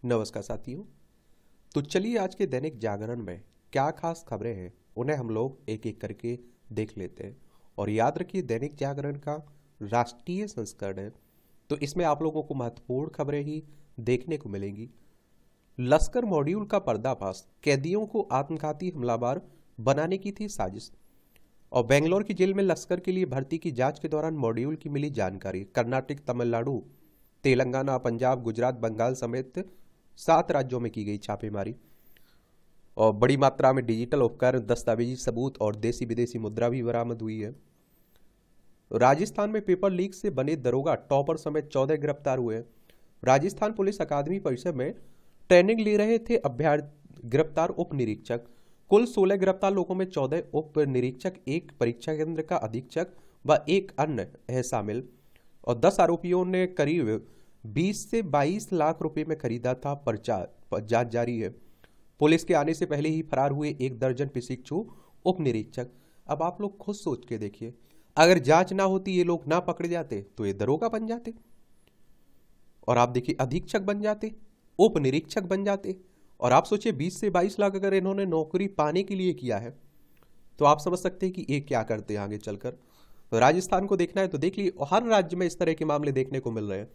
नमस्कार साथियों। तो चलिए आज के दैनिक जागरण में क्या खास खबरें हैं उन्हें हम लोग एक एक करके देख लेते हैं। और याद रखिए दैनिक जागरण का राष्ट्रीय संस्करण है, तो इसमें आप लोगों को महत्वपूर्ण खबरें ही देखने को मिलेंगी। लश्कर मॉड्यूल का पर्दाफाश, कैदियों को आत्मघाती हमलावर बनाने की थी साजिश। और बेंगलोर की जेल में लश्कर के लिए भर्ती की जांच के दौरान मॉड्यूल की मिली जानकारी। कर्नाटक, तमिलनाडु, तेलंगाना, पंजाब, गुजरात, बंगाल समेत 7 राज्यों में की गई छापेमारी। और बड़ी मात्रा में डिजिटल उपकरण, दस्तावेजी सबूत और देसी विदेशी मुद्रा भी बरामद हुई है। राजस्थान में पेपर लीक से बने दरोगा टॉपर समेत 14 गिरफ्तार हुए हैं। राजस्थान पुलिस अकादमी परिसर में ट्रेनिंग ले रहे थे अभ्यर्थी, गिरफ्तार उप निरीक्षक। कुल 16 गिरफ्तार लोगों में 14 उप निरीक्षक, एक परीक्षा केंद्र का अधीक्षक व एक अन्य है शामिल। और 10 आरोपियों ने करीब 20 से 22 लाख रुपए में खरीदा था पर्चा। जांच जारी है। पुलिस के आने से पहले ही फरार हुए 1 दर्जन प्रशिक्षु उप निरीक्षक। अब आप लोग खुद सोच के देखिए, अगर जांच ना होती, ये लोग ना पकड़े जाते तो ये दरोगा बन जाते, और आप देखिए अधीक्षक बन जाते, उप निरीक्षक बन जाते। और आप सोचिए 20 से 22 लाख अगर इन्होंने नौकरी पाने के लिए किया है, तो आप समझ सकते हैं कि ये क्या करते हैं आगे चलकर। तो राजस्थान को देखना है तो देख लीजिए, हर राज्य में इस तरह के मामले देखने को मिल रहे हैं।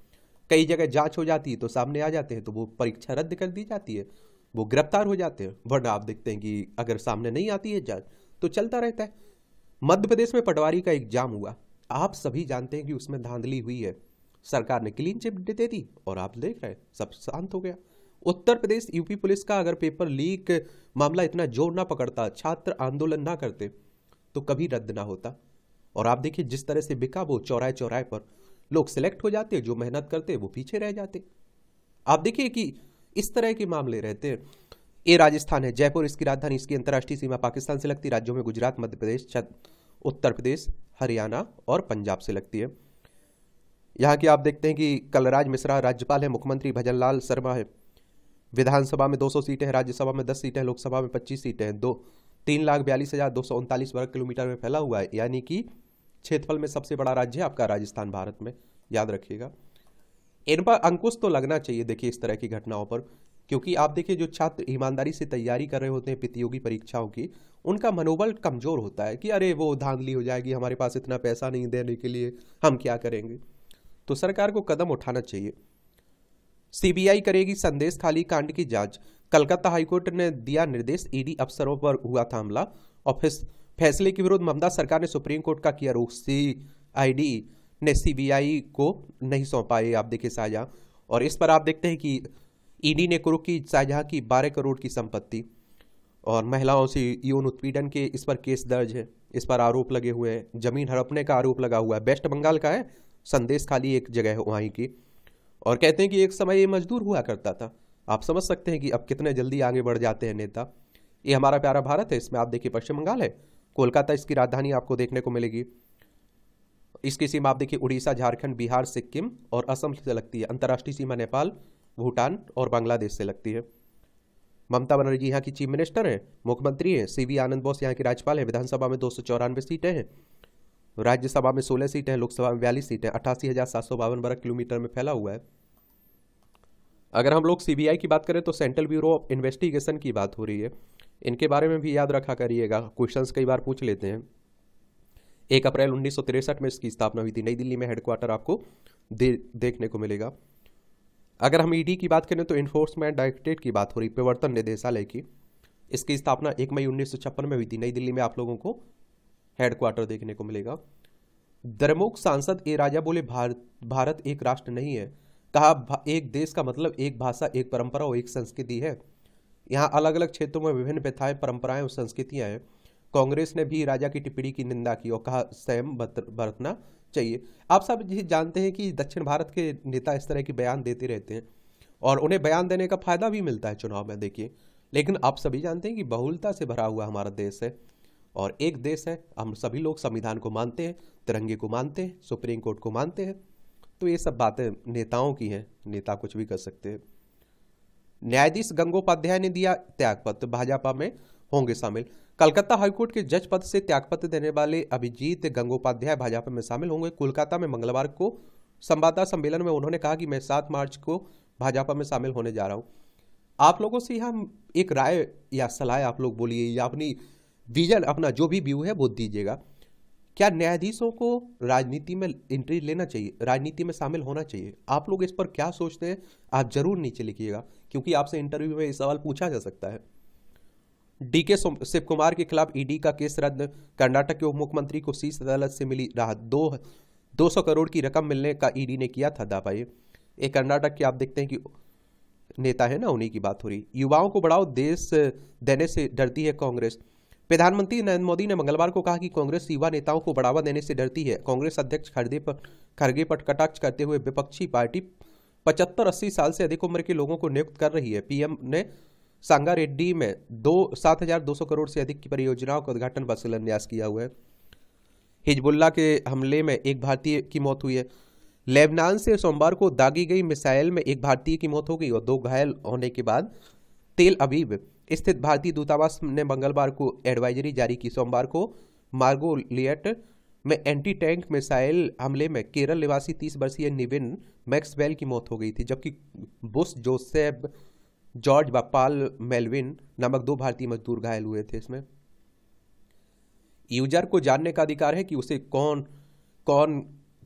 कई जगह जांच हो जाती है तो सामने आ जाते हैं, तो वो परीक्षा रद्द कर दी जाती है, वो गिरफ्तार हो जाते हैं। वरना आप देखते हैं कि अगर सामने नहीं आती है जांच तो चलता रहता है। मध्य प्रदेश में पटवारी का एग्जाम हुआ, आप सभी जानते हैं कि उसमें धांधली हुई है। सरकार ने क्लीन चिट दे दी और आप देख रहे हैं सब शांत हो गया। उत्तर प्रदेश यूपी पुलिस का अगर पेपर लीक मामला इतना जोर ना पकड़ता, छात्र आंदोलन ना करते, तो कभी रद्द ना होता। और आप देखिए जिस तरह से बिका, वो चौराहे चौराहे पर लोग सिलेक्ट हो जाते, जो मेहनत करते वो पीछे रह जाते। आप देखिए कि इस तरह के मामले रहते हैं। ये राजस्थान है, जयपुर इसकी राजधानी, इसकी अंतर्राष्ट्रीय सीमा पाकिस्तान से लगती। राज्यों में गुजरात, मध्य प्रदेश, उत्तर प्रदेश, हरियाणा और पंजाब से लगती है। यहाँ की आप देखते हैं कि कलराज मिश्रा राज्यपाल है, मुख्यमंत्री भजनलाल शर्मा है। विधानसभा में 200 सीटें हैं, राज्यसभा में 10 सीटें हैं, लोकसभा में 25 सीटें हैं। 3,42,239 वर्ग किलोमीटर में फैला हुआ है, यानी कि क्षेत्रफल में सबसे बड़ा राज्य है आपका राजस्थान भारत में, याद रखिएगा। इन पर अंकुश तो लगना चाहिए देखिए इस तरह की घटनाओं पर, क्योंकि आप देखिए जो छात्र ईमानदारी से तैयारी कर रहे होते हैं प्रतियोगी परीक्षाओं की, उनका मनोबल कमजोर होता है कि अरे वो धांधली हो जाएगी, हमारे पास इतना पैसा नहीं देने के लिए, हम क्या करेंगे। तो सरकार को कदम उठाना चाहिए। सीबीआई करेगी संदेश खाली कांड की जांच। कलकत्ता हाईकोर्ट ने दिया निर्देश, ईडी अफसरों पर हुआ था हमला। और फैसले के विरुद्ध ममता सरकार ने सुप्रीम कोर्ट का किया रुख। सीआईडी ने सीबीआई को नहीं सौंपा, ये आप देखिए शाहजहां। और इस पर आप देखते हैं कि ईडी ने कुर्क की शाहजहां की 12 करोड़ की संपत्ति और महिलाओं से यौन उत्पीड़न के इस पर केस दर्ज है, इस पर आरोप लगे हुए हैं। जमीन हड़पने का आरोप लगा हुआ है। वेस्ट बंगाल का है, संदेश खाली एक जगह है वहीं की। और कहते हैं कि एक समय ये मजदूर हुआ करता था। आप समझ सकते हैं कि अब कितने जल्दी आगे बढ़ जाते हैं नेता। ये हमारा प्यारा भारत है, इसमें आप देखिए पश्चिम बंगाल है, कोलकाता इसकी राजधानी आपको देखने को मिलेगी। इसकी सीमा आप देखिए उड़ीसा, झारखंड, बिहार, सिक्किम और असम से लगती है। अंतर्राष्ट्रीय सीमा नेपाल, भूटान और बांग्लादेश से लगती है। ममता बनर्जी यहाँ की चीफ मिनिस्टर है, मुख्यमंत्री है। सीवी आनंद बोस यहाँ के राज्यपाल है। विधानसभा में 294 सीटें हैं, राज्यसभा में 16 सीटें हैं, लोकसभा में 42 सीटें, 88,752 वर्ग किलोमीटर में फैला हुआ है। अगर हम लोग सीबीआई की बात करें तो सेंट्रल ब्यूरो ऑफ इन्वेस्टिगेशन की बात हो रही है। इनके बारे में भी याद रखा करिएगा, क्वेश्चंस कई बार पूछ लेते हैं। 1 अप्रैल 1963 में इसकी स्थापना हुई थी। नई दिल्ली में हेडक्वार्टर आपको देखने को मिलेगा। अगर हम ईडी की बात करें तो इन्फोर्समेंट डायरेक्टरेट की बात हो रही, प्रवर्तन निदेशालय की। इसकी स्थापना 1 मई 1956 में हुई थी। नई दिल्ली में आप लोगों को हेडक्वार्टर देखने को मिलेगा। द्रमुक सांसद ए राजा बोले, भारत एक राष्ट्र नहीं है। कहा एक देश का मतलब एक भाषा, एक परंपरा और एक संस्कृति है। यहाँ अलग अलग क्षेत्रों में विभिन्न प्रथाएं, परंपराएं और संस्कृतियां हैं। कांग्रेस ने भी राजा की टिप्पणी की निंदा की और कहा संयम बरतना चाहिए। आप सब ये जानते हैं कि दक्षिण भारत के नेता इस तरह के बयान देते रहते हैं और उन्हें बयान देने का फायदा भी मिलता है चुनाव में, देखिए। लेकिन आप सभी जानते हैं कि बहुलता से भरा हुआ हमारा देश है और एक देश है। हम सभी लोग संविधान को मानते हैं, तिरंगे को मानते हैं, सुप्रीम कोर्ट को मानते हैं। तो ये सब बातें नेताओं की हैं, नेता कुछ भी कर सकते हैं। न्यायाधीश गंगोपाध्याय ने दिया त्यागपत्र, भाजपा में होंगे शामिल। कलकत्ता हाईकोर्ट के जज पद से त्यागपत्र देने वाले अभिजीत गंगोपाध्याय भाजपा में शामिल होंगे। कोलकाता में मंगलवार को संवाददाता सम्मेलन में उन्होंने कहा कि मैं 7 मार्च को भाजपा में शामिल होने जा रहा हूँ। आप लोगों से हम एक राय या सलाह आप लोग बोलिए, या अपनी विजन, अपना जो भी व्यू है वो दीजिएगा। क्या न्यायाधीशों को राजनीति में एंट्री लेना चाहिए, राजनीति में शामिल होना चाहिए? आप लोग इस पर क्या सोचते हैं, आप जरूर नीचे लिखिएगा, क्योंकि आपसे इंटरव्यू में ये सवाल पूछा जा सकता है। डीके शिव कुमार के खिलाफ ईडी का केस रद्द। कर्नाटक के उप मुख्यमंत्री को शीर्ष अदालत से मिली राहत। 200 करोड़ की रकम मिलने का ईडी ने किया था दावा। ये कर्नाटक के आप देखते हैं कि नेता है ना, उन्हीं की बात हो रही। युवाओं को बढ़ाओ देश देने से डरती है कांग्रेस। प्रधानमंत्री नरेंद्र मोदी ने मंगलवार को कहा कि कांग्रेस युवा नेताओं को बढ़ावा देने से डरती है। कांग्रेस अध्यक्ष खड़गे पर कटाक्ष करते हुए विपक्षी पार्टी 75-80 साल से अधिक उम्र के लोगों को नियुक्त कर रही है। पीएम ने सांगारेड्डी में 7,200 करोड़ से अधिक की परियोजनाओं का उद्घाटन व शिलान्यास किया हुआ है। हिजबुल्लाह के हमले में एक भारतीय की मौत हुई है। लेबनान से सोमवार को दागी गई मिसाइल में एक भारतीय की मौत हो गई और 2 घायल होने के बाद तेल अवीव स्थित भारतीय दूतावास ने मंगलवार को एडवाइजरी जारी की। सोमवार को मार्गोलियट में एंटी टैंक मिसाइल हमले में केरल निवासी 30 वर्षीय निविन मैक्सवेल की मौत हो गई थी, जबकि बुश जोसेफ जॉर्ज व पॉल मेलविन नामक 2 भारतीय मजदूर घायल हुए थे। इसमें यूजर को जानने का अधिकार है कि उसे कौन कौन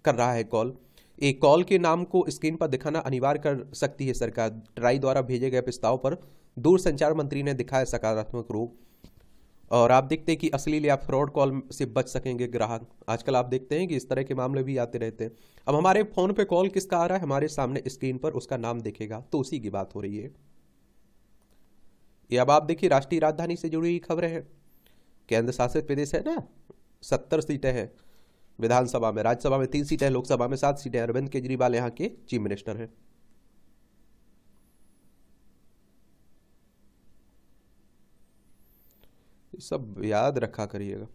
कर रहा है कॉल। एक कॉल के नाम को स्क्रीन पर दिखाना अनिवार्य कर सकती है सरकार। ट्राई द्वारा भेजे गए प्रस्ताव पर दूरसंचार मंत्री ने दिखाया सकारात्मक रूप। और आप देखते हैं कि असली या फ्रॉड कॉल से बच सकेंगे ग्राहक। आजकल आप देखते हैं कि इस तरह के मामले भी आते रहते हैं। अब हमारे फोन पे कॉल किसका आ रहा है, हमारे सामने स्क्रीन पर उसका नाम दिखेगा, तो उसी की बात हो रही है। ये अब आप देखिए राष्ट्रीय राजधानी से जुड़ी हुई खबरें हैं। केंद्र शासित प्रदेश है ना, 70 सीटें हैं विधानसभा में, राज्यसभा में 3 सीटें, लोकसभा में 7 सीटें। अरविंद केजरीवाल यहाँ के चीफ मिनिस्टर हैं। सब याद रखा करिएगा।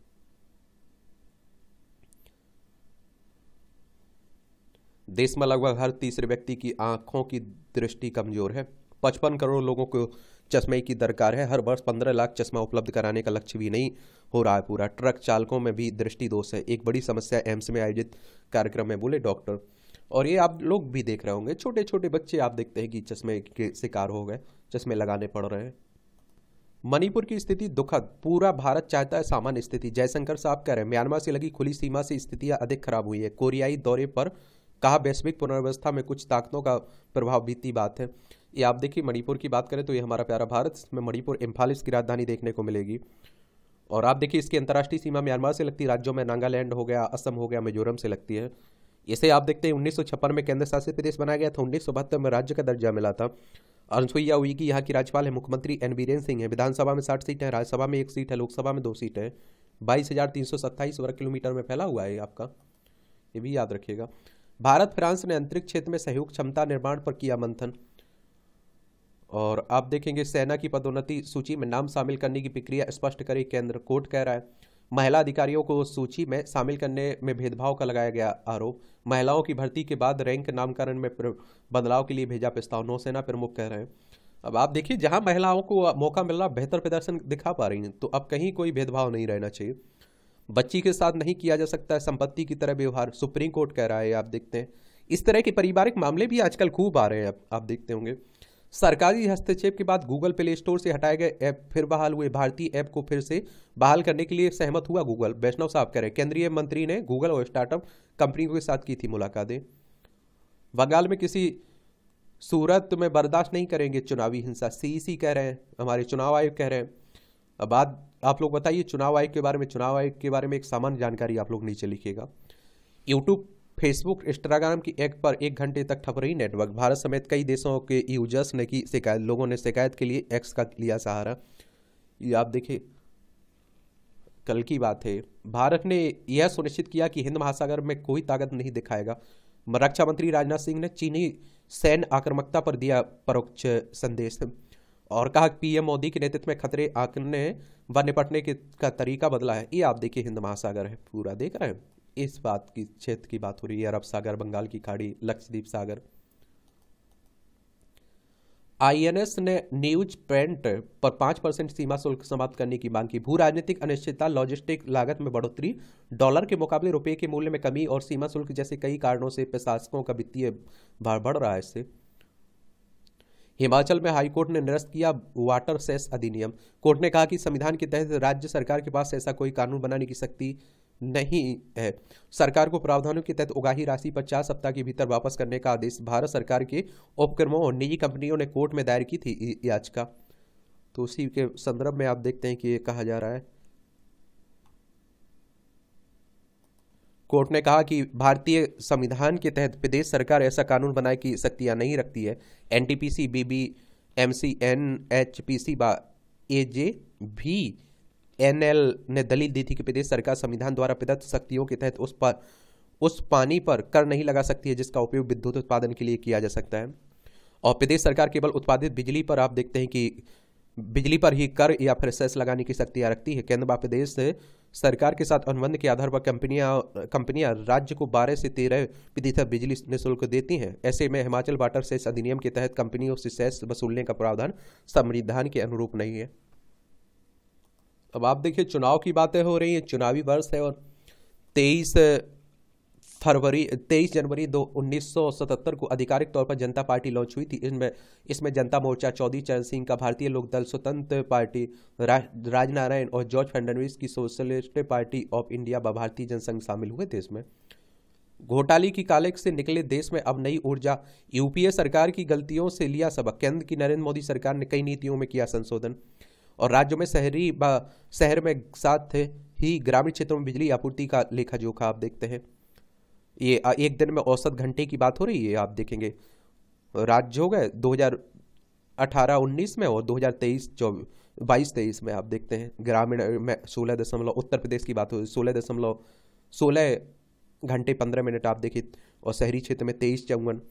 देश में लगभग हर तीसरे व्यक्ति की आंखों की दृष्टि कमजोर है। 55 करोड़ लोगों को चश्मे की दरकार है। हर वर्ष 15 लाख चश्मा उपलब्ध कराने का लक्ष्य भी नहीं हो रहा है पूरा। ट्रक चालकों में भी दृष्टि दोष है, एक बड़ी समस्या एम्स में आयोजित कार्यक्रम में बोले डॉक्टर। और ये आप लोग भी देख रहे होंगे, छोटे छोटे बच्चे आप देखते हैं कि चश्मे के शिकार हो गए, चश्मे लगाने पड़ रहे हैं। मणिपुर की स्थिति दुखद, पूरा भारत चाहता है सामान्य स्थिति। जयशंकर साहब कह रहे हैं म्यांमार से लगी खुली सीमा से स्थितियां अधिक खराब हुई है। कोरियाई दौरे पर कहा वैश्विक पुनर्व्यवस्था में कुछ ताकतों का प्रभाव बीती बात है। ये आप देखिए मणिपुर की बात करें तो ये हमारा प्यारा भारत, इसमें मणिपुर इम्फाल इसकी राजधानी देखने को मिलेगी। और आप देखिए इसकी अंतर्राष्ट्रीय सीमा म्यांमार से लगती राज्यों में नागालैंड हो गया, असम हो गया, मिजोरम से लगती है। इसे आप देखते हैं 1956 में केंद्र शासित प्रदेश बनाया गया था। 1972 में राज्य का दर्जा मिला था। अनुसुईया उइके यहाँ की राज्यपाल है। मुख्यमंत्री एन बीरेन सिंह है। विधानसभा में 60 सीटें हैं, राज्यसभा में 1 सीट है, लोकसभा में 2 सीटें हैं। 22,327 वर्ग किलोमीटर में फैला हुआ है आपका, ये भी याद रखिएगा। भारत फ्रांस ने अंतरिक्ष क्षेत्र में सहयोग क्षमता निर्माण पर किया मंथन। और आप देखेंगे सेना की पदोन्नति सूची में नाम शामिल करने की प्रक्रिया स्पष्ट करे केंद्र, कोर्ट कह रहा है। महिला अधिकारियों को सूची में शामिल करने में भेदभाव का लगाया गया आरोप। महिलाओं की भर्ती के बाद रैंक नामकरण में बदलाव के लिए भेजा प्रस्ताव, नौसेना प्रमुख कह रहे हैं। अब आप देखिए जहां महिलाओं को मौका मिल रहा, बेहतर प्रदर्शन दिखा पा रही हैं, तो अब कहीं कोई भेदभाव नहीं रहना चाहिए। बच्ची के साथ नहीं किया जा सकता है संपत्ति की तरह व्यवहार, सुप्रीम कोर्ट कह रहा है। आप देखते हैं इस तरह के पारिवारिक मामले भी आजकल खूब आ रहे हैं। आप देखते होंगे सरकारी हस्तक्षेप के बाद गूगल प्ले स्टोर से हटाए गए ऐप फिर बहाल हुए। भारतीय ऐप को फिर से बहाल करने के लिए सहमत हुआ गूगल। वैष्णव साहब कह रहे हैं केंद्रीय मंत्री ने गूगल और स्टार्टअप कंपनियों के साथ की थी मुलाकातें। बंगाल में किसी सूरत में बर्दाश्त नहीं करेंगे चुनावी हिंसा, सीईसी कह रहे हैं, हमारे चुनाव आयोग कह रहे हैं। अब बात आप लोग बताइए चुनाव आयोग के बारे में। चुनाव आयोग के बारे में एक सामान्य जानकारी आप लोग नीचे लिखिएगा। यूट्यूब, फेसबुक, इंस्टाग्राम की एक पर 1 घंटे तक ठप रही नेटवर्क। भारत समेत कई देशों के यूजर्स ने की शिकायत। लोगों ने शिकायत के लिए एक्स का लिया सहारा। ये आप देखिए कल की बात है। भारत ने यह सुनिश्चित किया कि हिंद महासागर में कोई ताकत नहीं दिखाएगा। रक्षा मंत्री राजनाथ सिंह ने चीनी सैन्य आक्रामकता पर दिया परोक्ष संदेश और कहा पीएम मोदी के नेतृत्व में खतरे आंकने व निपटने का तरीका बदला है। ये आप देखिए हिंद महासागर है पूरा, देख रहे हैं। इस बात की क्षेत्र की बात हो रही है, अरब सागर, बंगाल की खाड़ी, लक्षद्वीप सागर। आईएनएस ने न्यूज प्रिंट पर 5% सीमा शुल्क समाप्त करने की मांग की। भू राजनीतिक अनिश्चितता, लॉजिस्टिक लागत में बढ़ोतरी, डॉलर के मुकाबले रुपए के मूल्य में कमी और सीमा शुल्क जैसे कई कारणों से प्रशासकों का वित्तीय भार बढ़ रहा है। इससे हिमाचल में हाईकोर्ट ने निरस्त किया वाटर सेस अधिनियम। कोर्ट ने कहा कि संविधान के तहत राज्य सरकार के पास ऐसा कोई कानून बनाने की शक्ति नहीं है। सरकार को प्रावधानों के तहत उगाही राशि 50 सप्ताह के भीतर वापस करने का आदेश भारत सरकार के उपक्रमों और निजी कंपनियों ने कोर्ट में दायर की थी याचिका। तो उसी के संदर्भ में आप देखते हैं कि ये कहा जा रहा है, कोर्ट ने कहा कि भारतीय संविधान के तहत प्रदेश सरकार ऐसा कानून बनाने की शक्तियां नहीं रखती है। एनटीपीसी, बीबीएमसी, एनएचपीसी एजेवीएनएल ने दलील दी थी कि प्रदेश सरकार संविधान द्वारा प्रदत्त शक्तियों के तहत उस पानी पर कर नहीं लगा सकती है जिसका उपयोग विद्युत उत्पादन के लिए किया जा सकता है। और प्रदेश सरकार केवल उत्पादित बिजली पर आप देखते हैं कि बिजली पर ही कर या फिर सेस लगाने की शक्तियां रखती है। केंद्र व प्रदेश सरकार के साथ अनुबंध के आधार पर कंपनियां राज्य को 12 से 13% बिजली निःशुल्क देती हैं। ऐसे में हिमाचल वाटर सेस अधिनियम के तहत कंपनियों से सेस वसूलने का प्रावधान संविधान के अनुरूप नहीं है। अब आप देखिए चुनाव की बातें हो रही हैं, चुनावी वर्ष है और 23 जनवरी 1977 को आधिकारिक तौर पर जनता पार्टी लॉन्च हुई थी। इसमें जनता मोर्चा, चौधरी चरण सिंह का भारतीय लोकदल, स्वतंत्र पार्टी, राजनारायण और जॉर्ज फर्नांडिस की सोशलिस्ट पार्टी ऑफ इंडिया व भारतीय जनसंघ शामिल हुए थे। इसमें घोटाले की काले से निकले देश में अब नई ऊर्जा। यूपीए सरकार की गलतियों से लिया सबक। केंद्र की नरेंद्र मोदी सरकार ने कई नीतियों में किया संशोधन और राज्यों में शहर में साथ ही ग्रामीण क्षेत्रों में बिजली आपूर्ति का लेखा जोखा आप देखते हैं। ये एक दिन में औसत घंटे की बात हो रही है। आप देखेंगे राज्य हो गए 2018-19 में और 2023-22-23 में आप देखते हैं ग्रामीण में 16 उत्तर प्रदेश की बात हो 16 घंटे 15 मिनट आप देखिए और शहरी क्षेत्र में 23-54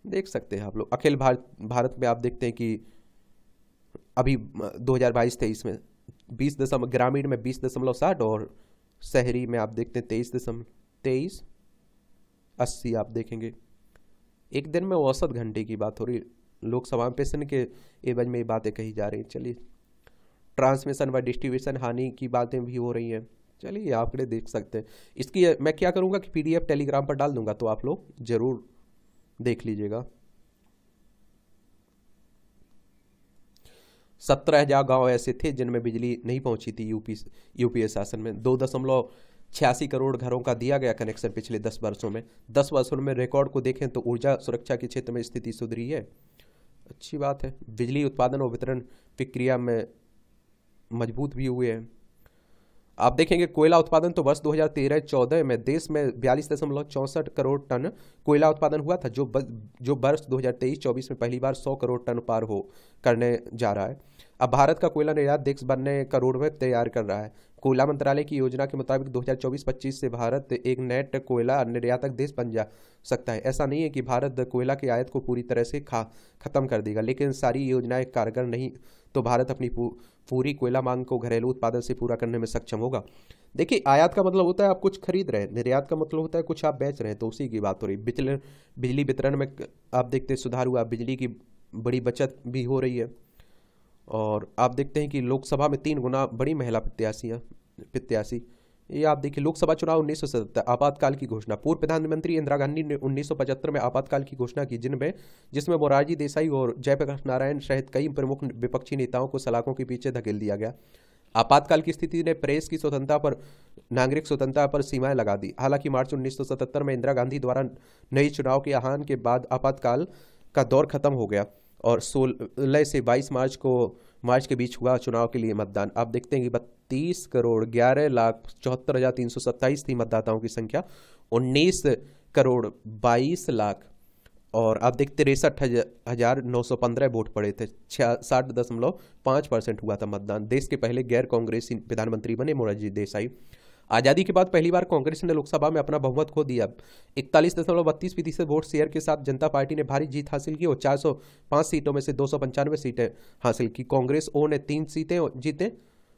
देख सकते हैं आप लोग। अखिल भारत में आप देखते हैं कि अभी 2022-23 में 20 ग्रामीण में 20.60 और शहरी में आप देखते हैं 23.80 आप देखेंगे। एक दिन में औसत घंटे की बात हो रही। लोकसभा में पेशन के एवज में ये बातें कही जा रही हैं। चलिए ट्रांसमिशन व डिस्ट्रीब्यूशन हानि की बातें भी हो रही हैं। चलिए आंकड़े देख सकते हैं। इसकी मैं क्या करूँगा कि PDF टेलीग्राम पर डाल दूंगा तो आप लोग जरूर देख लीजिएगा। 17,000 गांव ऐसे थे जिनमें बिजली नहीं पहुंची थी। यूपीए शासन में 2.86 करोड़ घरों का दिया गया कनेक्शन पिछले 10 वर्षों में। 10 वर्षों में रिकॉर्ड को देखें तो ऊर्जा सुरक्षा के क्षेत्र में स्थिति सुधरी है। अच्छी बात है। बिजली उत्पादन और वितरण प्रक्रिया में मजबूत भी हुए हैं। आप देखेंगे कोयला उत्पादन तो वर्ष 2013-14 में देश में 42.64 करोड़ टन कोयला उत्पादन हुआ था, जो वर्ष 2023-24 में पहली बार 100 करोड़ टन पार हो करने जा रहा है। अब भारत का कोयला निर्यात देश बनने का रोडमैप तैयार कर रहा है। कोयला मंत्रालय की योजना के मुताबिक 2024-25 से भारत एक नेट कोयला निर्यातक देश बन जा सकता है। ऐसा नहीं है कि भारत कोयला के आयात को पूरी तरह से खत्म कर देगा, लेकिन सारी योजनाएं कारगर नहीं तो भारत अपनी पूरी कोयला मांग को घरेलू उत्पादन से पूरा करने में सक्षम होगा। देखिए आयात का मतलब होता है आप कुछ खरीद रहे हैं, निर्यात का मतलब होता है कुछ आप बेच रहे हैं, तो उसी की बात हो रही। बिजली वितरण में आप देखते हैं सुधार हुआ, बिजली की बड़ी बचत भी हो रही है। और आप देखते हैं कि लोकसभा में 3 गुना बड़ी महिला प्रत्याशी। ये आप देखिए लोकसभा चुनाव 1977 आपातकाल की घोषणा। पूर्व प्रधानमंत्री इंदिरा गांधी ने 1975 में आपातकाल की घोषणा की, जिसमें मोरारजी देसाई और जयप्रकाश नारायण सहित कई प्रमुख विपक्षी नेताओं को सलाखों के पीछे धकेल दिया गया। आपातकाल की स्थिति ने प्रेस की स्वतंत्रता पर, नागरिक स्वतंत्रता पर सीमाएं लगा दी। हालांकि मार्च 1977 में इंदिरा गांधी द्वारा नई चुनाव के आह्वान के बाद आपातकाल का दौर खत्म हो गया और 16 से 22 मार्च के बीच हुआ चुनाव के लिए मतदान। आप देखते हैं कि 32,11,74,327 थी मतदाताओं की संख्या। 19,22,00,000 और आप देखते 63,915 वोट पड़े थे। 60.5% हुआ था मतदान। देश के पहले गैर कांग्रेसी प्रधानमंत्री बने मोरारजी देसाई। आज़ादी के बाद पहली बार कांग्रेस ने लोकसभा में अपना बहुमत खो दिया। 41.32% वोट शेयर के साथ जनता पार्टी ने भारी जीत हासिल की और 405 सीटों में से 295 सीटें हासिल की। कांग्रेस ओ ने 3 सीटें जीते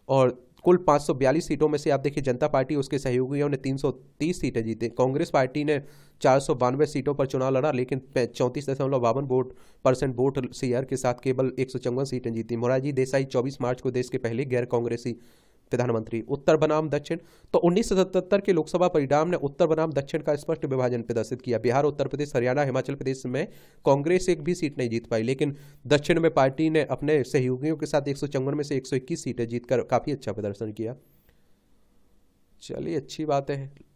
और कुल 542 सीटों में से आप देखिए जनता पार्टी उसके सहयोगियों ने 330 सीटें जीते। कांग्रेस पार्टी ने 492 सीटों पर चुनाव लड़ा, लेकिन 34.52% वोट शेयर के साथ केवल 154 सीटें जीती। मोरारजी देसाई 24 मार्च को देश के पहले गैर कांग्रेसी प्रधानमंत्री। उत्तर बनाम दक्षिण, तो 1977 के लोकसभा परिणाम ने उत्तर बनाम दक्षिण का स्पष्ट विभाजन प्रदर्शित किया। बिहार, उत्तर प्रदेश, हरियाणा, हिमाचल प्रदेश में कांग्रेस एक भी सीट नहीं जीत पाई, लेकिन दक्षिण में पार्टी ने अपने सहयोगियों के साथ 154 में से 121 सीटें जीतकर काफी अच्छा प्रदर्शन किया। चलिए, अच्छी बात है।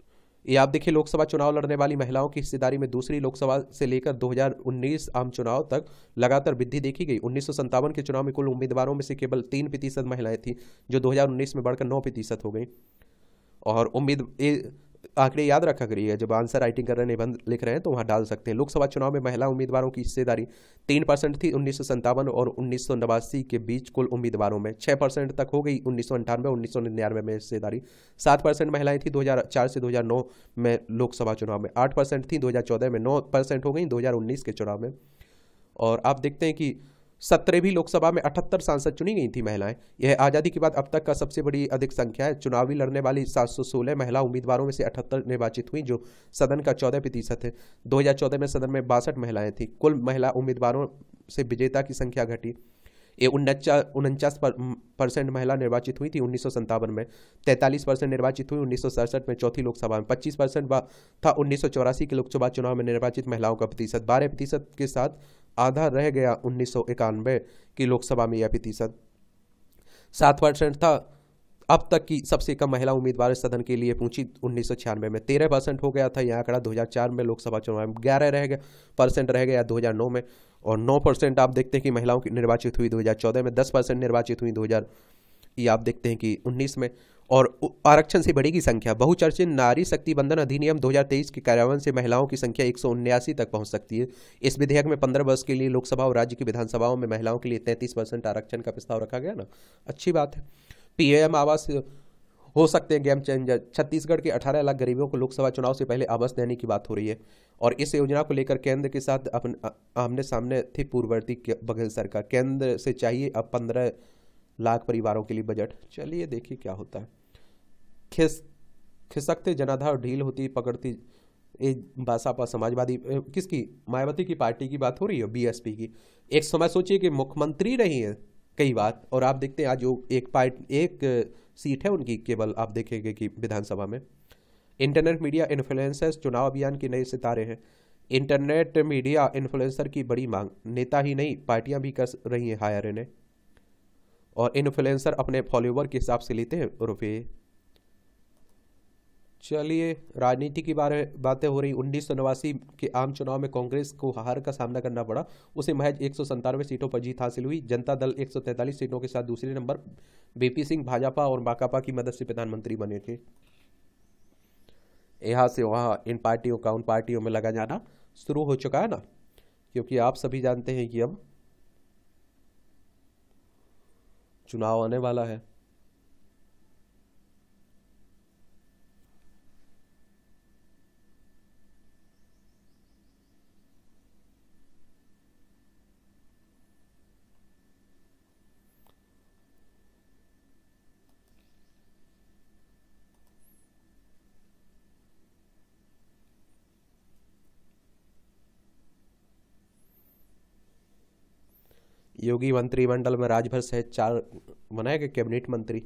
ये आप देखिए, लोकसभा चुनाव लड़ने वाली महिलाओं की हिस्सेदारी में दूसरी लोकसभा से लेकर 2019 आम चुनाव तक लगातार वृद्धि देखी गई। 1957 के चुनाव में कुल उम्मीदवारों में से केवल 3% महिलाएं थी, जो 2019 में बढ़कर 9% हो गई। और आंकड़े याद रखा करिए, जब आंसर राइटिंग कर रहे हैं, निबंध लिख रहे हैं, तो वहां डाल सकते हैं। लोकसभा चुनाव में महिला उम्मीदवारों की हिस्सेदारी 3% थी 1957 और 1989 के बीच कुल उम्मीदवारों में। 6% तक हो गई 1998 और 1999 में हिस्सेदारी। 7% महिलाएं थी 2004 से 2009 में लोकसभा चुनाव में। 8% थी 2014 में। 9% हो गई 2019 के चुनाव में। और आप देखते हैं कि 17वीं लोकसभा में 78 सांसद चुनी गई थी महिलाएं। यह आज़ादी के बाद अब तक का सबसे बड़ी अधिक संख्या है। चुनावी लड़ने वाली 716 महिला उम्मीदवारों में से 78 निर्वाचित हुई, जो सदन का 14% है। 2014 में सदन में 62 महिलाएं थी। कुल महिला उम्मीदवारों से विजेता की संख्या घटी। ये 49% महिला निर्वाचित हुई थी 1957 में। 43% निर्वाचित हुई 1967 में चौथी लोकसभा में। 25% था 1984 के लोकसभा चुनाव में निर्वाचित महिलाओं का प्रतिशत। 12% के साथ आधा रह गया 1991 की लोकसभा में। यह प्रतिशत 7% था। अब तक की सबसे कम महिला उम्मीदवार सदन के लिए पहुंची 1996 में। 13% हो गया था यह आंकड़ा 2004 में लोकसभा चुनाव में। 11% रह गया 2009 में। और 9% आप देखते हैं कि महिलाओं की निर्वाचित हुई 2014 में। 10% निर्वाचित हुई 2000 ये आप देखते हैं कि 19 में। और आरक्षण से बढ़ेगी संख्या। बहुचर्चित नारी शक्ति बंधन अधिनियम 2023 के कार्यान्वयन से महिलाओं की संख्या 179 तक पहुंच सकती है। इस विधेयक में 15 वर्ष के लिए लोकसभा और राज्य की विधानसभाओं में महिलाओं के लिए 33% आरक्षण का प्रस्ताव रखा गया ना, अच्छी बात है। पीएम आवास हो सकते हैं गेम चेंजर। छत्तीसगढ़ के 18 लाख गरीबों को लोकसभा चुनाव से पहले आवास देने की बात हो रही है। और इस योजना को लेकर केंद्र के साथ आमने सामने थी पूर्ववर्ती बघेल सरकार। केंद्र से चाहिए अब 15 लाख परिवारों के लिए बजट। चलिए देखिए क्या होता है। खिसकते जनाधार ढील होती पकड़ती बासापा समाजवादी किसकी, मायावती की पार्टी की बात हो रही है, बीएसपी की। एक समय सोचिए कि मुख्यमंत्री रही है कई बार, और आप देखते हैं आज जो एक सीट है उनकी केवल, आप देखेंगे कि विधानसभा में। इंटरनेट मीडिया इन्फ्लुएंसर्स चुनाव अभियान के नए सितारे हैं। इंटरनेट मीडिया इन्फ्लुएंसर की बड़ी मांग, नेता ही नहीं पार्टियां भी कर रही हैं हायर इन्हें। और इन्फ्लुएंसर अपने फॉलोवर के हिसाब से लेते हैं रुपये। चलिए, राजनीति की बातें हो रही। 1989 के आम चुनाव में कांग्रेस को हार का सामना करना पड़ा। उसे महज 197 सीटों पर जीत हासिल हुई। जनता दल 143 सीटों के साथ दूसरे नंबर। बीपी सिंह भाजपा और माकपा की मदद से प्रधानमंत्री बने थे। यहाँ से वहाँ इन पार्टियों का उन पार्टियों में लगा जाना शुरू हो चुका है ना, क्योंकि आप सभी जानते हैं कि अब चुनाव आने वाला है। योगी मंत्रिमंडल में राजभर सहित 4 बनाए गए कैबिनेट मंत्री।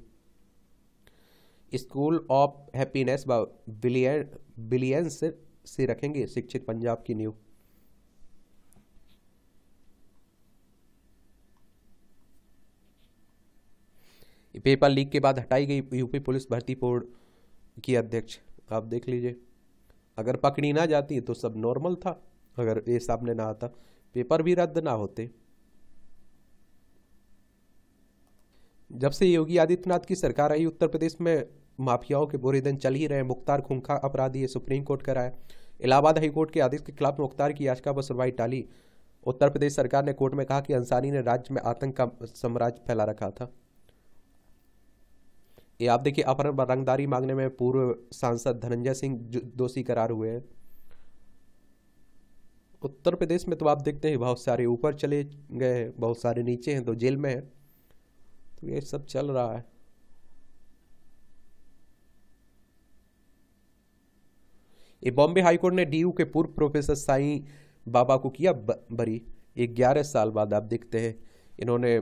स्कूल ऑफ हैप्पीनेस बिलियंस से रखेंगे शिक्षित पंजाब की नींव। पेपर लीक के बाद हटाई गई यूपी पुलिस भर्ती बोर्ड की अध्यक्ष। आप देख लीजिए, अगर पकड़ी ना जाती तो सब नॉर्मल था, अगर ये सामने ना आता पेपर भी रद्द ना होते। जब से योगी आदित्यनाथ की सरकार आई, उत्तर प्रदेश में माफियाओं के बुरे दिन चल ही रहे। मुख्तार खूंखार अपराधी है, सुप्रीम कोर्ट का राय। इलाहाबाद हाईकोर्ट के आदेश के खिलाफ मुख्तार की याचिका पर सुनवाई टाली। उत्तर प्रदेश सरकार ने कोर्ट में कहा कि अंसारी ने राज्य में आतंक का साम्राज्य फैला रखा था। ये आप देखिए, अपहरण व रंगदारी मांगने में पूर्व सांसद धनंजय सिंह दोषी करार हुए हैं। उत्तर प्रदेश में तो आप देखते हैं बहुत सारे ऊपर चले गए, बहुत सारे नीचे हैं, तो जेल में है। तो ये सब चल रहा है। ये बॉम्बे हाईकोर्ट ने डीयू के पूर्व प्रोफेसर साईं बाबा को किया बरी। 11 साल बाद आप देखते हैं इन्होंने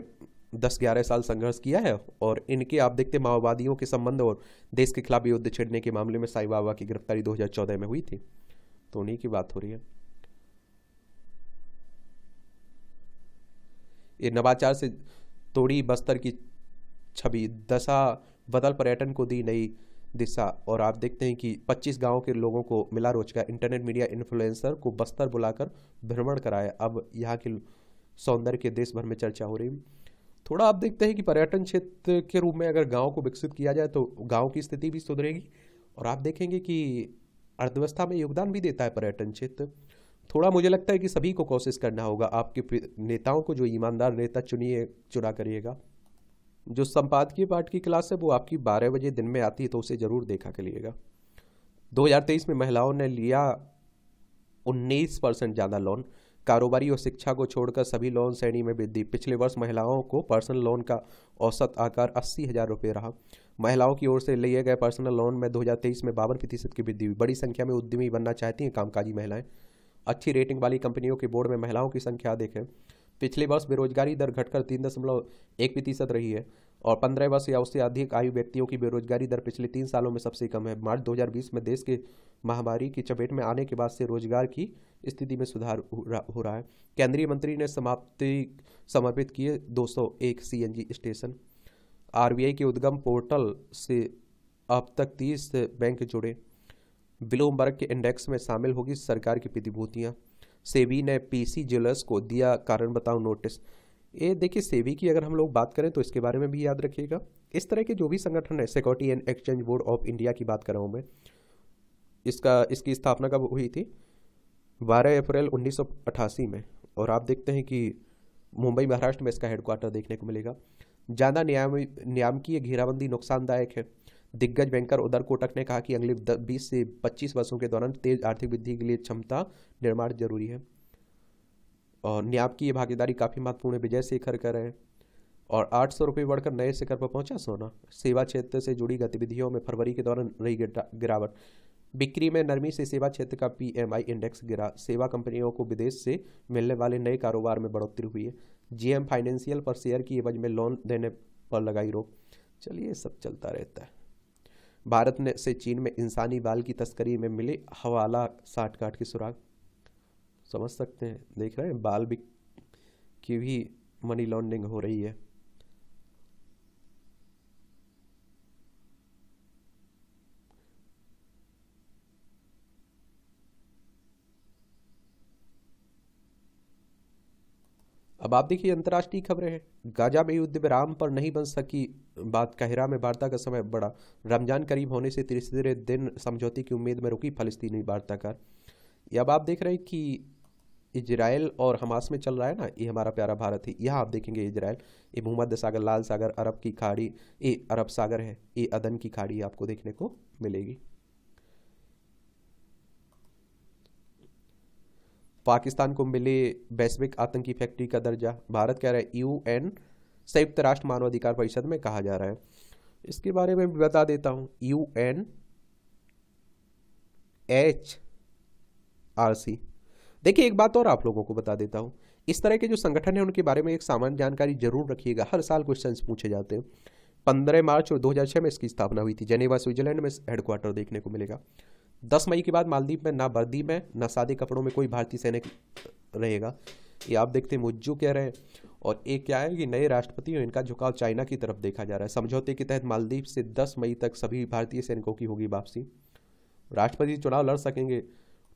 10-11 साल संघर्ष किया है, और इनके आप देखते माओवादियों के संबंध और देश के खिलाफ युद्ध छेड़ने के मामले में साईं बाबा की गिरफ्तारी 2014 में हुई थी। तो उन्हीं की बात हो रही है। ये नवाचार से तोड़ी बस्तर की छवि, दशा बदल पर्यटन को दी नई दिशा। और आप देखते हैं कि 25 गांव के लोगों को मिला रोजगार, इंटरनेट मीडिया इन्फ्लुएंसर को बस्तर बुलाकर भ्रमण कराया। अब यहाँ के सौंदर्य के देश भर में चर्चा हो रही है। थोड़ा आप देखते हैं कि पर्यटन क्षेत्र के रूप में अगर गांव को विकसित किया जाए तो गांव की स्थिति भी सुधरेगी, और आप देखेंगे कि अर्थव्यवस्था में योगदान भी देता है पर्यटन क्षेत्र। थोड़ा मुझे लगता है कि सभी को कोशिश करना होगा, आपके नेताओं को, जो ईमानदार नेता चुना करिएगा। जो संपादकीय पाठ की क्लास है वो आपकी 12 बजे दिन में आती है, तो उसे जरूर देखा करिएगा। 2023 में महिलाओं ने लिया 19% ज़्यादा लोन, कारोबारी और शिक्षा को छोड़कर सभी लोन श्रेणी में वृद्धि। पिछले वर्ष महिलाओं को पर्सनल लोन का औसत आकार 80,000 रुपये रहा। महिलाओं की ओर से लिए गए पर्सनल लोन में 2023 में 52% की वृद्धि हुई। बड़ी संख्या में उद्यमी बनना चाहती हैं कामकाजी महिलाएं। अच्छी रेटिंग वाली कंपनियों के बोर्ड में महिलाओं की संख्या देखें। पिछले वर्ष बेरोजगारी दर घटकर 3.1% रही है, और 15 वर्ष या उससे अधिक आयु व्यक्तियों की बेरोजगारी दर पिछले 3 सालों में सबसे कम है। मार्च 2020 में देश के महामारी की चपेट में आने के बाद से रोजगार की स्थिति में सुधार हो रहा है। केंद्रीय मंत्री ने समर्पित किए 201 CNG स्टेशन। RBI के उद्गम पोर्टल से अब तक 30 बैंक जुड़े। ब्लूमबर्ग के इंडेक्स में शामिल होगी सरकार की प्रतिभूतियाँ। सेबी ने PC ज्वेलर्स को दिया कारण बताओ नोटिस। ये देखिए, सेबी की अगर हम लोग बात करें तो इसके बारे में भी याद रखिएगा। इस तरह के जो भी संगठन है, security and exchange board of India की बात कर रहा हूँ मैं, इसकी स्थापना कब हुई थी? 12 अप्रैल 1988 में। और आप देखते हैं कि मुंबई महाराष्ट्र में इसका हेडक्वार्टर देखने को मिलेगा। ज़्यादा नियामकीय घेराबंदी नुकसानदायक है। दिग्गज बैंकर उदर कोटक ने कहा कि अगले 20 से 25 वर्षों के दौरान तेज आर्थिक वृद्धि के लिए क्षमता निर्माण जरूरी है। और नियामकीय भागीदारी काफ़ी महत्वपूर्ण है, विजय शेखर कर रहे हैं। और 800 रुपये बढ़कर नए शिखर पर पहुंचा सोना। सेवा क्षेत्र से जुड़ी गतिविधियों में फरवरी के दौरान रही गिरावट। बिक्री में नरमी से सेवा क्षेत्र का PMI इंडेक्स गिरा। सेवा कंपनियों को विदेश से मिलने वाले नए कारोबार में बढ़ोतरी हुई है। GM फाइनेंशियल पर शेयर की एवज में लोन देने पर लगाई रोक। चलिए, सब चलता रहता है। भारत ने से चीन में इंसानी बाल की तस्करी में मिले हवाला साठगांठ की सुराग। समझ सकते हैं, देख रहे हैं, बाल की भी मनी लॉन्ड्रिंग हो रही है। अब आप देखिए अंतर्राष्ट्रीय खबरें हैं। गाजा में युद्ध विराम पर नहीं बन सकी बात, काहिरा में वार्ता का समय बढ़ा। रमजान करीब होने से तीसरे दिन समझौते की उम्मीद में रुकी फलस्तीनी वार्ताकार। ये अब आप देख रहे हैं कि इजराइल और हमास में चल रहा है ना, ये हमारा प्यारा भारत है। यहाँ आप देखेंगे इजराइल, ये भूमध्य सागर, लाल सागर, अरब की खाड़ी, ये अरब सागर है, ये अदन की खाड़ी आपको देखने को मिलेगी। पाकिस्तान को मिले वैश्विक आतंकी फैक्ट्री का दर्जा। भारत कह रहा है UN संयुक्त राष्ट्र मानवाधिकार परिषद में कहा जा रहा है। इसके बारे में भी बता देता हूँ। UNHRC। देखिए, एक बात और आप लोगों को बता देता हूँ, इस तरह के जो संगठन है उनके बारे में एक सामान्य जानकारी जरूर रखिएगा। हर साल क्वेश्चंस पूछे जाते हैं। 15 मार्च 2006 में इसकी स्थापना हुई थी। जेनेवा स्विट्जरलैंड में हेडक्वार्टर देखने को मिलेगा। 10 मई के बाद मालदीव में ना वर्दी में ना सादे कपड़ों में कोई भारतीय सैनिक रहेगा। ये आप देखते हैं मुज्जू कह रहे हैं। और एक क्या है कि नए राष्ट्रपति और इनका झुकाव चाइना की तरफ देखा जा रहा है। समझौते के तहत मालदीव से 10 मई तक सभी भारतीय सैनिकों की होगी वापसी। राष्ट्रपति चुनाव लड़ सकेंगे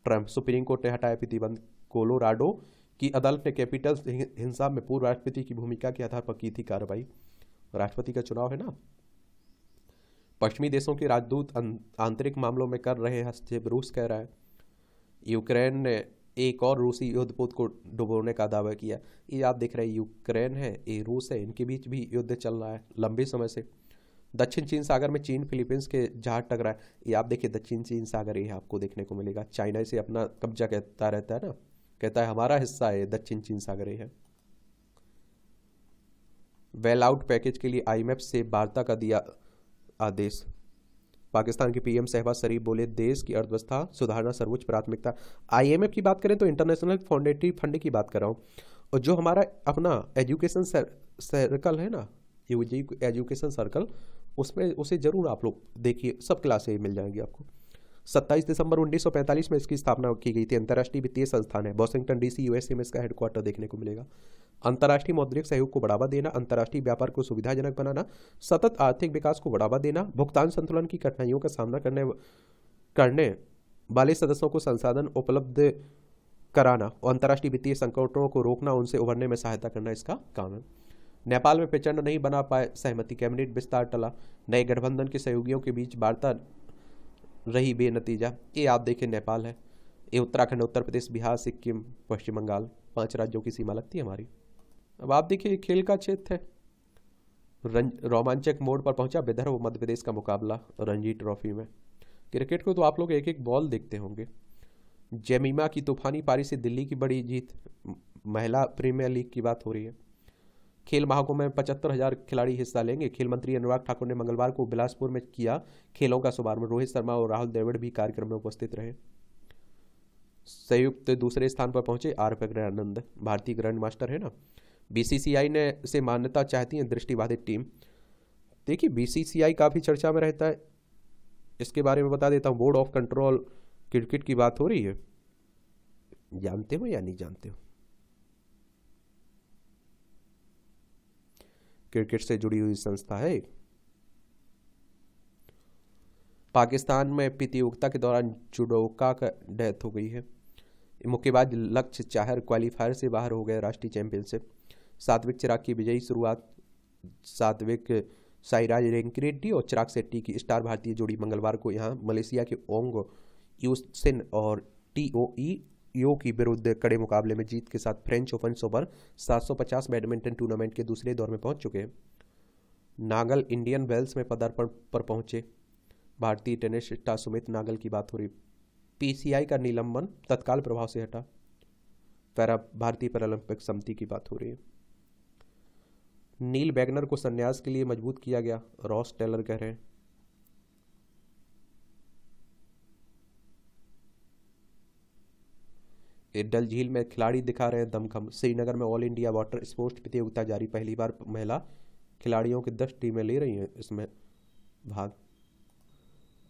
ट्रंप। सुप्रीम कोर्ट ने हटाया प्रतिबंध। कोलोराडो की अदालत ने कैपिटल हिंसा में पूर्व राष्ट्रपति की भूमिका के आधार पर की थी कार्रवाई। राष्ट्रपति का चुनाव है ना। पश्चिमी देशों के राजदूत आंतरिक मामलों में कर रहे हस्तक्षेप, रूस कह रहा है। यूक्रेन ने एक और रूसी युद्धपोत को डुबोने का दावा किया। ये आप देख रहे हैं, यूक्रेन है, ये रूस है, इनके बीच भी युद्ध चल रहा है लंबे समय से। दक्षिण चीन सागर में चीन फिलीपींस के जहाज टकराए। ये आप देखिए, दक्षिण चीन सागर ये आपको देखने को मिलेगा। चाइना से अपना कब्जा कहता रहता है ना, कहता है हमारा हिस्सा है दक्षिण चीन सागर है। वेल आउट पैकेज के लिए IMF से वार्ता का दिया आदेश। पाकिस्तान के PM शहबाज शरीफ बोले देश की अर्थव्यवस्था सुधारना सर्वोच्च प्राथमिकता। IMF की बात करें तो इंटरनेशनल मॉनेटरी फंड की बात कर रहा हूँ। और जो हमारा अपना एजुकेशन सर्कल है ना, यूजी एजुकेशन सर्कल, उसमें उसे जरूर आप लोग देखिए, सब क्लासें मिल जाएंगी आपको। 27 दिसंबर 1945 में इसकी स्थापना की गई थी। अंतर्राष्ट्रीय वित्तीय संस्थान है, वॉशिंगटन डीसी यूएसए में इसका हेडक्वार्टर देखने को मिलेगा। अंतर्राष्ट्रीय मौद्रिक सहयोग को बढ़ावा देना, अंतर्राष्ट्रीय व्यापार को सुविधाजनक बनाना, सतत आर्थिक विकास को बढ़ावा देना, भुगतान संतुलन की कठिनाइयों का सामना करने वाले सदस्यों को संसाधन उपलब्ध कराना और अंतर्राष्ट्रीय वित्तीय संकटों को रोकना, उनसे उभरने में सहायता करना इसका काम है। नेपाल में प्रचंड नहीं बना पाए सहमति, कैबिनेट विस्तार टला, नए गठबंधन के सहयोगियों के बीच वार्ता रही बेनतीजा। ये आप देखें नेपाल है, ये उत्तराखंड, उत्तर प्रदेश, बिहार, सिक्किम, पश्चिम बंगाल, 5 राज्यों की सीमा लगती है हमारी। अब आप देखिए खेल का क्षेत्र है, रोमांचक मोड़ पर पहुंचा विदर्भ और मध्य प्रदेश का मुकाबला रणजी ट्रॉफी में। क्रिकेट को तो आप लोग एक एक बॉल देखते होंगे। जेमिमा की तूफानी पारी से दिल्ली की बड़ी जीत, महिला प्रीमियर लीग की बात हो रही है। खेल महाकुंभ में 75,000 खिलाड़ी हिस्सा लेंगे। खेल मंत्री अनुराग ठाकुर ने मंगलवार को बिलासपुर में किया खेलों का शुभारंभ। रोहित शर्मा और राहुल द्रविड़ भी कार्यक्रम में उपस्थित रहे। संयुक्त दूसरे स्थान पर पहुंचे आर प्रज्ञानंद, भारतीय ग्रैंड मास्टर है ना। बीसीसीआई ने से मान्यता चाहती है दृष्टिबाधित टीम। देखिए बीसीसीआई काफी चर्चा में रहता है, इसके बारे में बता देता हूँ। बोर्ड ऑफ कंट्रोल क्रिकेट की बात हो रही है, जानते हो या नहीं जानते हो? क्रिकेट से जुड़ी हुई संस्था है। पाकिस्तान में प्रतियोगिता के दौरान जुडोका का डेथ हो गई है। मुक्केबाज लक्ष्य चाहर क्वालीफायर से बाहर हो गए राष्ट्रीय चैंपियनशिप। सात्विक चिराग की विजयी शुरुआत। सात्विक साईराज रेंकीरेड्डी और चिराग शेट्टी की स्टार भारतीय जोड़ी मंगलवार को यहां मलेशिया के ओंग यूसिन और टीओई की विरुद्ध कड़े मुकाबले में जीत के साथ French open super 750 badminton tournament के दूसरे दौर में पहुंच चुके हैं। नागल इंडियन वेल्स में पदार्पण पर पहुंचे। भारतीय टेनिस स्टार सुमित नागल की बात हो रही। पीसीआई का निलंबन तत्काल प्रभाव से हटा। भारतीय पैरालंपिक समिति की बात हो रही है। नील वैगनर को संन्यास के लिए मजबूर किया गया, रॉस टेलर कह रहे हैं। डल झील में खिलाड़ी दिखा रहे हैं दमखम। श्रीनगर में ऑल इंडिया वाटर स्पोर्ट्स प्रतियोगिता जारी। पहली बार महिला खिलाड़ियों की 10 टीमें ले रही हैं इसमें भाग।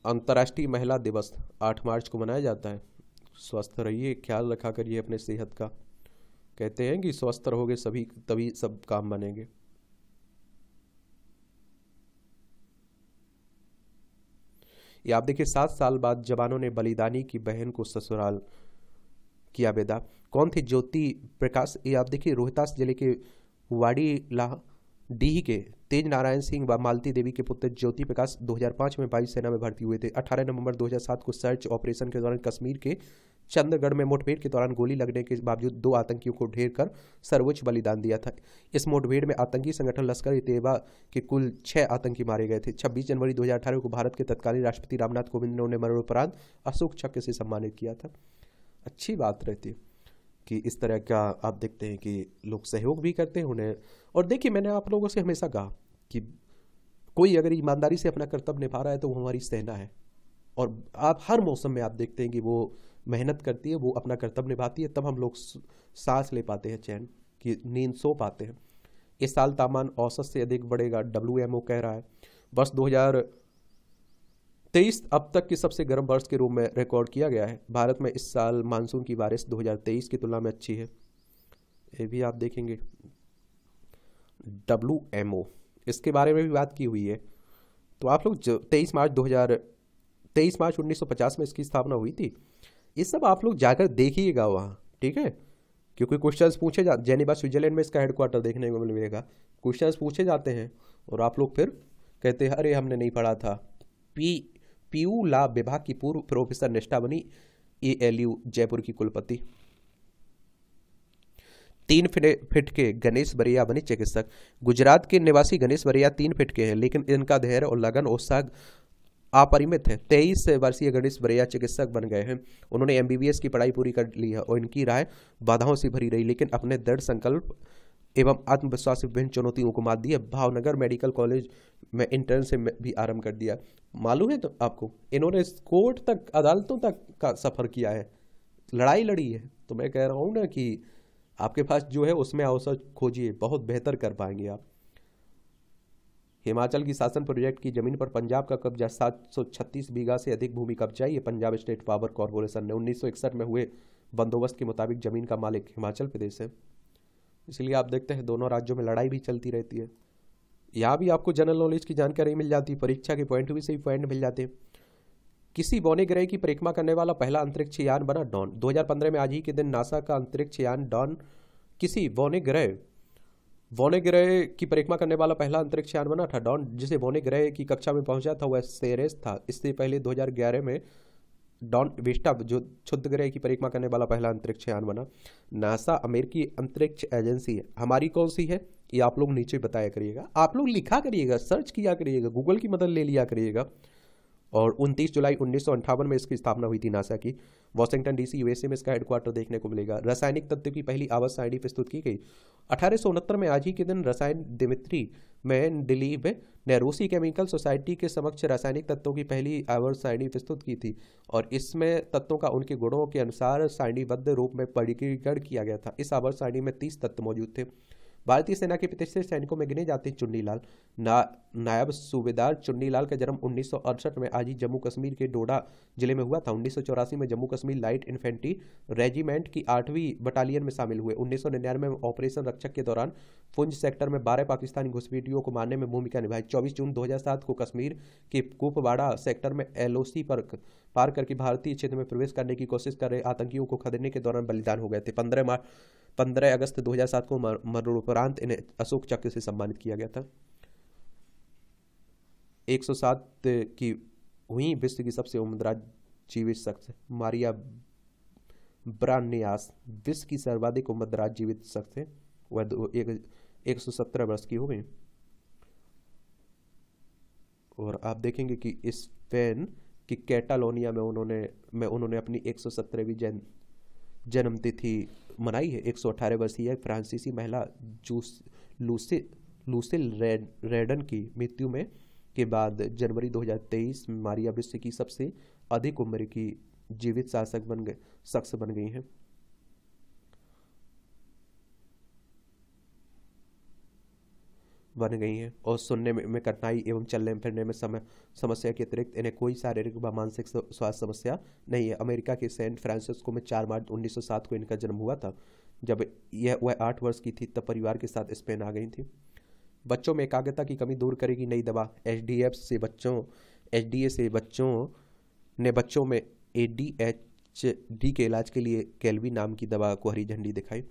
अंतर्राष्ट्रीय महिला दिवस 8 मार्च को मनाया जाता है। स्वस्थ रहिए, ख्याल रखा करिए अपने सेहत का। कहते हैं कि स्वस्थ रहोगे सभी तभी सब काम बनेंगे। ये आप देखिए 7 साल बाद जवानों ने बलिदानी की बहन को ससुराल किया विदा। कौन थे? ज्योति प्रकाश। ये आप देखिए रोहतास जिले के वाड़ी डीह के तेज नारायण सिंह व मालती देवी के पुत्र ज्योति प्रकाश 2005 में वायुसेना में भर्ती हुए थे। 18 नवंबर 2007 को सर्च ऑपरेशन के दौरान कश्मीर के चंद्रगढ़ में मुठभेड़ के दौरान गोली लगने के बावजूद 2 आतंकियों को ढेर कर सर्वोच्च बलिदान दिया था। इस मुठभेड़ में आतंकी संगठन लश्कर तैयबा के कुल 6 आतंकी मारे गए थे। 26 जनवरी 2018 को भारत के तत्कालीन राष्ट्रपति रामनाथ कोविंद ने उन्हें मरणोपरांत अशोक चक्र से सम्मानित किया था। अच्छी बात रहती है कि इस तरह का आप देखते हैं कि लोग सहयोग भी करते हैं उन्हें। और देखिए मैंने आप लोगों से हमेशा कहा कि कोई अगर ईमानदारी से अपना कर्तव्य निभा रहा है तो वो हमारी सेना है। और आप हर मौसम में आप देखते हैं कि वो मेहनत करती है, वो अपना कर्तव्य निभाती है, तब हम लोग सांस ले पाते हैं चैन की, नींद सो पाते हैं। इस साल तापमान औसत से अधिक बढ़ेगा, WMO कह रहा है। वर्ष 2023 अब तक की सबसे गर्म वर्ष के रूप में रिकॉर्ड किया गया है। भारत में इस साल मानसून की बारिश 2023 की तुलना में अच्छी है, ये भी आप देखेंगे। WMO इसके बारे में भी बात की हुई है। तो आप लोग 23 मार्च 1950 में इसकी स्थापना हुई थी। ये सब आप लोग जाकर देखिएगा वहाँ, ठीक है, क्योंकि क्वेश्चंस पूछे जेनेवा स्विट्जरलैंड में इसका हेडक्वार्टर देखने को मिलेगा। क्वेश्चंस पूछे जाते हैं और आप लोग फिर कहते हैं अरे हमने नहीं पढ़ा था। पीयू ला विभाग की पूर्व प्रोफेसर निष्ठा बनी ALU जयपुर की कुलपति। 3 फीट के गणेश वरिया बने चिकित्सक। गुजरात के निवासी गणेश वरिया 3 फीट के हैं, लेकिन इनका धैर्य और लगन उत्साह अपरिमित है। 23 वर्षीय गणेश वरिया चिकित्सक बन गए हैं। उन्होंने MBBS की पढ़ाई पूरी कर ली है और इनकी राह बाधाओं से भरी रही, लेकिन अपने दृढ़ संकल्प एवं आत्मविश्वास से विभिन्न चुनौतियों को मात दी है। भावनगर मेडिकल कॉलेज में इंटर्न से भी आरंभ कर दिया। मालूम है तो आपको, इन्होंने कोर्ट तक, अदालतों तक का सफर किया है, लड़ाई लड़ी है। तो मैं कह रहा हूँ ना कि आपके पास जो है उसमें अवसर खोजिए, बहुत बेहतर कर पाएंगे आप। हिमाचल की शासन प्रोजेक्ट की जमीन पर पंजाब का कब्जा, 736 बीघा से अधिक भूमि कब्जा। ये पंजाब स्टेट पावर कॉरपोरेशन ने 1961 में हुए बंदोबस्त के मुताबिक जमीन का मालिक हिमाचल प्रदेश है। इसलिए आप देखते हैं दोनों राज्यों में लड़ाई भी चलती रहती है। यहाँ भी आपको जनरल नॉलेज की जानकारी मिल जाती है, परीक्षा के पॉइंट भी सही पॉइंट मिल जाते हैं। किसी बौने ग्रह की परिक्रमा करने वाला पहला अंतरिक्ष यान बना डॉन। 2015 में आज ही के दिन नासा का अंतरिक्ष यान डॉन किसी बौने ग्रह की परिक्रमा करने वाला पहला अंतरिक्ष यान बना था। डॉन जिसे बौने ग्रह की कक्षा में पहुंचा था वह सेरेस था। इससे पहले 2011 में डॉन विस्टा जो क्षुद्र ग्रह की परिक्रमा करने वाला पहला अंतरिक्ष यान बना। नासा अमेरिकी अंतरिक्ष एजेंसी है। हमारी कौन सी है ये आप लोग नीचे बताया करिएगा, आप लोग लिखा करिएगा, सर्च किया करिएगा, गूगल की मदद ले लिया करिएगा। और 29 जुलाई 1958 में इसकी स्थापना हुई थी नासा की। वॉशिंगटन डीसी यूएसए में इसका हेडक्वार्टर देखने को मिलेगा। रासायनिक तत्व की पहली आवर्त सारणी प्रस्तुत की गई 1869 में आज ही के दिन। रसायन दिमित्री मेंडेलीव ने रूसी केमिकल सोसाइटी के समक्ष रासायनिक तत्वों की पहली आवर्त सारणी प्रस्तुत की थी और इसमें तत्वों का उनके गुणों के अनुसार सारणीबद्ध रूप में वर्गीकरण किया गया था। इस आवर्त सारणी में 30 तत्व मौजूद थे। भारतीय सेना के प्रतिष्ठित सैनिकों में गिने जाते हैं चुन्नीलाल। नायब सूबेदार चुन्नीलाल का जन्म 1968 में आज ही जम्मू कश्मीर के डोडा जिले में हुआ था। 1984 में Jammu Kashmir light infantry regiment की 8वीं बटालियन में शामिल हुए। 1999 में ऑपरेशन रक्षक के दौरान पुंछ सेक्टर में 12 पाकिस्तानी घुसपैठियों को मारने में भूमिका निभाई। 24 जून 2007 को कश्मीर के कुपवाड़ा सेक्टर में एलओसी पर पार करके भारतीय क्षेत्र में प्रवेश करने की कोशिश कर रहे आतंकियों को खदेड़ने के दौरान बलिदान हो गए थे। 15 अगस्त 2007 को मरणोपरांत इन्हें अशोक चक्र से सम्मानित किया गया था। 107 की हुई विश्व की सबसे उम्र जीवित शख्स मारिया ब्रानियास विश्व की सर्वाधिक उम्र जीवित शख्स है। वह 117 वर्ष की हो गई। और आप देखेंगे कि स्पेन की कैटालोनिया में उन्होंने अपनी 117वीं जन्मतिथि मनाई है। 118 वर्षीय फ्रांसीसी महिला लूसिल रेडन की मृत्यु में के बाद जनवरी 2023 में मारिया विश्व की सबसे अधिक उम्र की जीवित शख्स बन गई हैं। और सुनने में कठिनाई एवं चलने फिरने में समस्या के अतिरिक्त इन्हें कोई शारीरिक व मानसिक स्वास्थ्य समस्या नहीं है। अमेरिका के सैन फ्रांसिस्को में 4 मार्च 1907 को इनका जन्म हुआ था। जब वह 8 वर्ष की थी तब परिवार के साथ स्पेन आ गई थी। बच्चों में एकाग्रता की कमी दूर करेगी नई दवा। एचडीए से बच्चों में ADHD के इलाज के लिए केल्वी नाम की दवा को हरी झंडी दिखाई।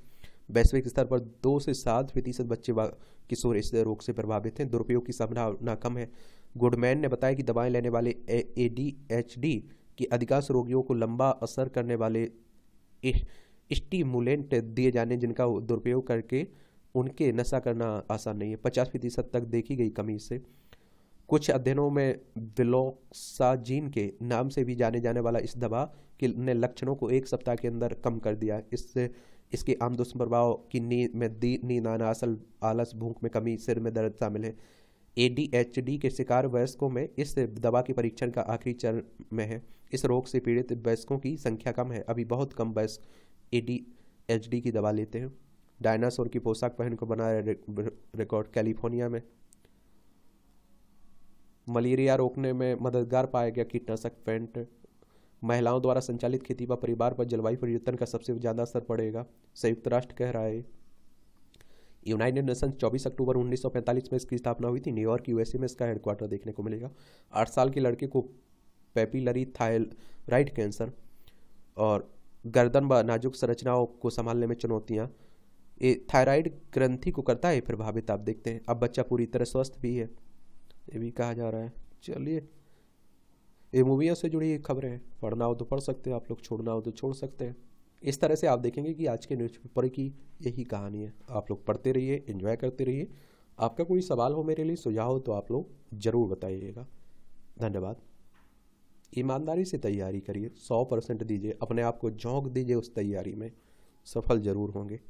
वैश्विक स्तर पर 2 से 7% बच्चे व किशोर इस रोग से प्रभावित हैं। दुरुपयोग की संभावना कम है। गुडमैन ने बताया कि दवाएं लेने वाले ADHD के अधिकांश रोगियों को लंबा असर करने वाले स्टिमुलेंट दिए जाने जिनका दुरुपयोग करके उनके नशा करना आसान नहीं है। 50% तक देखी गई कमी से। कुछ अध्ययनों में विलोक्साजीन के नाम से भी जाने जाने वाला इस दवा ने लक्षणों को 1 सप्ताह के अंदर कम कर दिया। इसके आम दुष्प्रभाव की नींद आना, आलस, भूख में कमी, सिर में दर्द शामिल है। ADHD के शिकार वयस्कों में इस दवा के परीक्षण का आखिरी चरण में है। इस रोग से पीड़ित वयस्कों की संख्या कम है। अभी बहुत कम वयस्क ADHD की दवा लेते हैं। डायनासोर की पोशाक पहन को बनाया रिकॉर्ड। कैलिफोर्निया में मलेरिया रोकने में मददगार पाया गया कीटनाशक फेंट। महिलाओं द्वारा संचालित खेती व परिवार पर जलवायु परिवर्तन का सबसे ज़्यादा असर पड़ेगा, संयुक्त राष्ट्र कह रहा है। यूनाइटेड नेशन 24 अक्टूबर 1945 में इसकी स्थापना हुई थी। न्यूयॉर्क USA में इसका हेडक्वार्टर देखने को मिलेगा। 8 साल के लड़के को पेपिलरी थायराइड कैंसर और गर्दन व नाजुक संरचनाओं को संभालने में चुनौतियाँ। ये थायराइड ग्रंथि को करता है प्रभावित। आप देखते हैं अब बच्चा पूरी तरह स्वस्थ भी है, ये भी कहा जा रहा है। चलिए, ये मूवियों से जुड़ी खबरें हैं। पढ़ना हो तो पढ़ सकते हैं आप लोग, छोड़ना हो तो छोड़ सकते हैं। इस तरह से आप देखेंगे कि आज के न्यूज़पेपर की यही कहानी है। आप लोग पढ़ते रहिए, एंजॉय करते रहिए। आपका कोई सवाल हो मेरे लिए, सुझाव हो तो आप लोग ज़रूर बताइएगा। धन्यवाद। ईमानदारी से तैयारी करिए, 100% दीजिए, अपने आप को झोंक दीजिए उस तैयारी में, सफल ज़रूर होंगे।